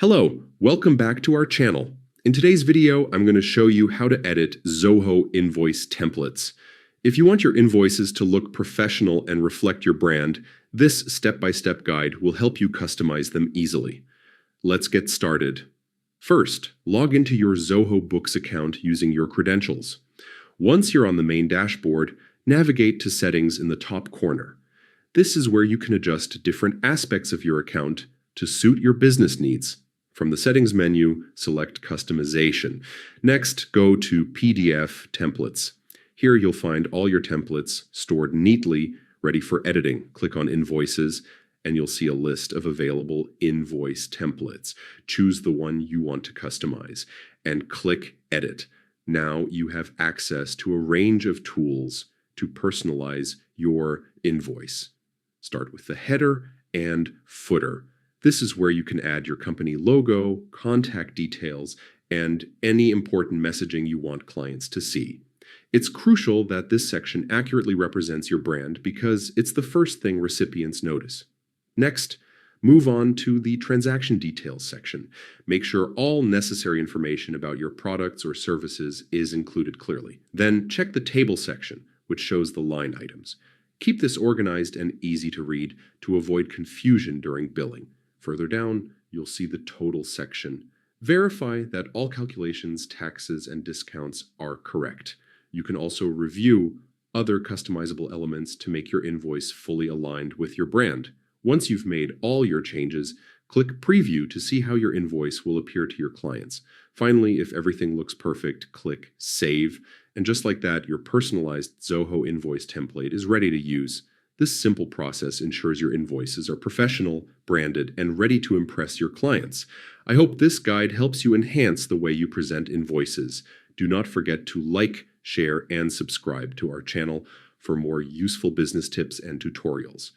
Hello, welcome back to our channel. In today's video, I'm going to show you how to edit Zoho Invoice templates. If you want your invoices to look professional and reflect your brand, this step-by-step guide will help you customize them easily. Let's get started. First, log into your Zoho Books account using your credentials. Once you're on the main dashboard, navigate to Settings in the top corner. This is where you can adjust different aspects of your account to suit your business needs. From the Settings menu, select Customization. Next, go to PDF Templates. Here you'll find all your templates stored neatly, ready for editing. Click on Invoices, and you'll see a list of available invoice templates. Choose the one you want to customize, and click Edit. Now you have access to a range of tools to personalize your invoice. Start with the header and footer. This is where you can add your company logo, contact details, and any important messaging you want clients to see. It's crucial that this section accurately represents your brand because it's the first thing recipients notice. Next, move on to the transaction details section. Make sure all necessary information about your products or services is included clearly. Then check the table section, which shows the line items. Keep this organized and easy to read to avoid confusion during billing. Further down, you'll see the total section. Verify that all calculations, taxes, and discounts are correct. You can also review other customizable elements to make your invoice fully aligned with your brand. Once you've made all your changes, click Preview to see how your invoice will appear to your clients. Finally, if everything looks perfect, click Save. And just like that, your personalized Zoho Invoice template is ready to use. This simple process ensures your invoices are professional, branded, and ready to impress your clients. I hope this guide helps you enhance the way you present invoices. Do not forget to like, share, and subscribe to our channel for more useful business tips and tutorials.